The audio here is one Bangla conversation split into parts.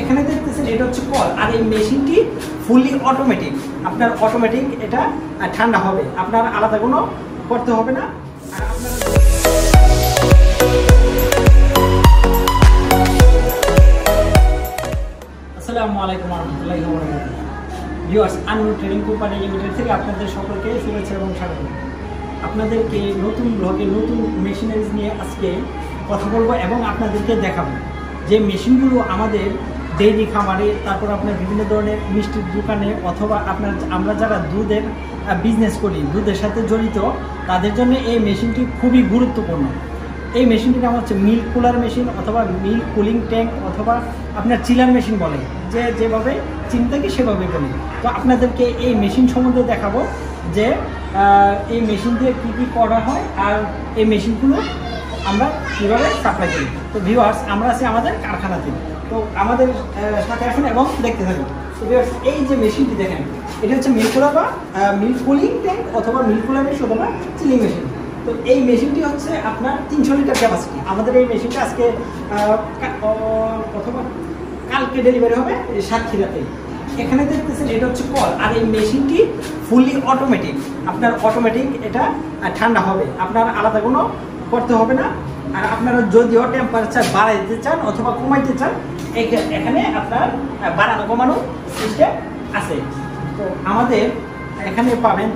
এখানে দেখতেছেন এটা হচ্ছে কল, আর এই মেশিনটি ফুললি অটোমেটিক। আপনার অটোমেটিক এটা ঠান্ডা হবে, আপনার আলাদা কোনো করতে হবে না। আর আপনার আসসালামু আলাইকুম ওয়া রাহমাতুল্লাহি ওয়া বারাকাতুহু। Viewers, Anmol trading company limited থেকে আপনাদের সকলকে শুভেচ্ছা এবং স্বাগত। আপনাদেরকে নতুন ব্লগে নতুন মেশিনারিজ নিয়ে আজকে কথা বলবো এবং আপনাদেরকে দেখাবো যে মেশিনগুলো আমাদের ডেইরি খামারে, তারপর আপনার বিভিন্ন ধরনের মিষ্টির দোকানে, অথবা আমরা যারা দুধের বিজনেস করি, দুধের সাথে জড়িত, তাদের জন্য এই মেশিনটি খুবই গুরুত্বপূর্ণ। এই মেশিনটির নাম হচ্ছে মিল্ক কুলার মেশিন, অথবা মিল্ক কুলিং ট্যাঙ্ক, অথবা আপনার চিলার মেশিন বলে, যেভাবে চিন্তা কি সেভাবে বলি। তো আপনাদেরকে এই মেশিন সম্বন্ধে দেখাবো যে এই মেশিন দিয়ে কী কী করা হয় আর এই মেশিনগুলো আমরা কীভাবে সাপ্লাই করি। তো ভিউয়ার্স, আমরা আছি আমাদের কারখানাতে, তো আমাদের সাথে আসুন এবং দেখতে থাকুন। তো ভিউয়ার্স, এই যে মেশিনটি দেখেন, এটা হচ্ছে মিল্ক কুলার বা মিল্ক কুলিং ট্যাঙ্ক, অথবা মিল্ক কুলার মেশিন, অথবা চিলিং মেশিন। তো এই মেশিনটি হচ্ছে আপনার 300 লিটার ক্যাপাসিটি। আমাদের এই মেশিনটা আজকে অথবা কালকে ডেলিভারি হবে সাতক্ষীরাতে। এখানে দেখতেছেন এটা হচ্ছে কল, আর এই মেশিনটি ফুললি অটোমেটিক। আপনার অটোমেটিক এটা ঠান্ডা হবে, আপনার আলাদা কোনো করতে হবে না। আর আপনারা যদিও টেম্পারেচার বাড়াইতে চান অথবা কমাইতে চান, এখানে আপনার বাড়ানো কমানো সিস্টেম আছে। তো আমাদের এখানে পাবেন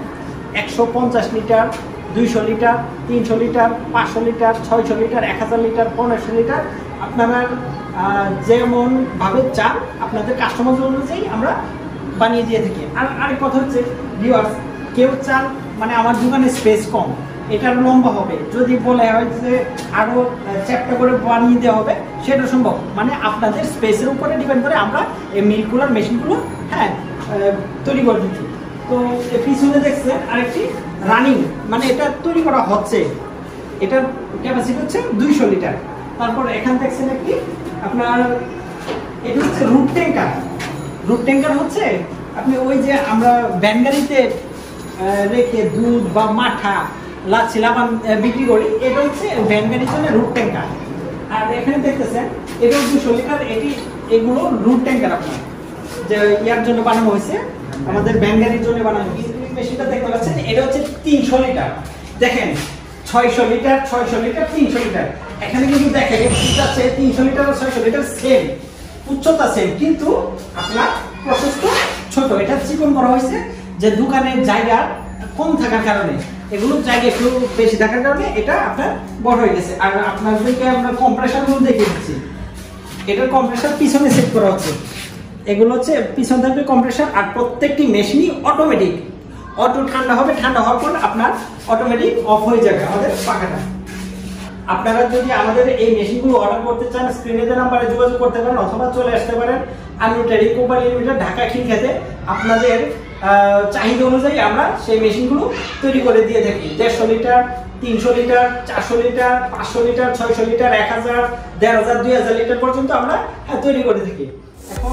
150 litre, 200 litre, 300 litre, 500 litre, 600 litre, 1000 litre, 1500 litre. আপনারা যেমনভাবে চান আপনাদের কাস্টমার অনুযায়ী আমরা বানিয়ে দিয়ে থাকি। আর আরেক কথা হচ্ছে ভিউয়ার্স, কেউ চান মানে আমার দোকানে স্পেস কম, এটা লম্বা হবে, যদি বলে হয় যে আরও চ্যাপ্টা করে বানিয়ে দেওয়া হবে, সেটা সম্ভব। মানে আপনাদের স্পেসের উপরে ডিপেন্ড করে আমরা এই মিল্ক কুলার মেশিনগুলো তৈরি করে দিচ্ছি। তো পিছনে দেখছেন আরেকটি রানিং, মানে এটা তৈরি করা হচ্ছে, এটার ক্যাপাসিটি হচ্ছে 200 লিটার। তারপর এখান দেখছেন একটি আপনার, এটা হচ্ছে রুট ট্যাঙ্কার। রুট ট্যাঙ্কার হচ্ছে আপনি ওই যে আমরা ভ্যান গাড়িতে রেখে দুধ বা মাঠা, লাচ্ছি, লাবান বিক্রি করি, এটা হচ্ছে ভ্যান গাড়ির জন্য রুট ট্যাঙ্কার। আর এখানে দেখতেছেন এটাও 200 লিটার। এগুলো রুট ট্যাঙ্কার আপনার যে ইয়ার জন্য বানানো হয়েছে, আমাদের ভ্যান গাড়ির জন্য বানানো হয়েছে। মেশিনটা দেখতে পাচ্ছেন, এটা হচ্ছে 300 লিটার। দেখেন 600 লিটার, 600 লিটার, 300 লিটার। এখানে কিন্তু দেখেন আছে 300 লিটার আর 600 লিটার সেম, উচ্চতা সেম, কিন্তু আপনার প্রশস্ত ছোট। এটা চিকন করা হয়েছে যে দোকানের জায়গা কম থাকার কারণে, এগুলোর জায়গা একটু বেশি থাকার কারণে এটা আপনার বড় হয়ে গেছে। আর আপনাদেরকে আমরা কম্প্রেসারগুলো দেখিয়ে দিচ্ছি। এটার কম্প্রেসার পিছনে সেট করা হচ্ছে, এগুলো হচ্ছে পিছন থাকবে কম্প্রেসার। আর প্রত্যেকটি মেশিনই অটোমেটিক, অটো ঠান্ডা হবে, ঠান্ডা হওয়ার পর আপনার অটোমেটিক অফ হয়ে যাবে আমাদের পাখাটা। আপনারা যদি আমাদের এই মেশিনগুলো অর্ডার করতে চান, স্ক্রিনে দেওয়া নাম্বারে যোগাযোগ করতে পারেন, অথবা চলে আসতে পারেন Anmol trading company limited, Dhaka খিলক্ষেতে। আপনাদের চাহিদা অনুযায়ী আমরা সেই মেশিনগুলো তৈরি করে দিয়ে থাকি। 150 litre, 300 litre, 400 litre, 500 litre, 600 litre, 1000, 1500, 2000 litre পর্যন্ত আমরা তৈরি করে থাকি। এখন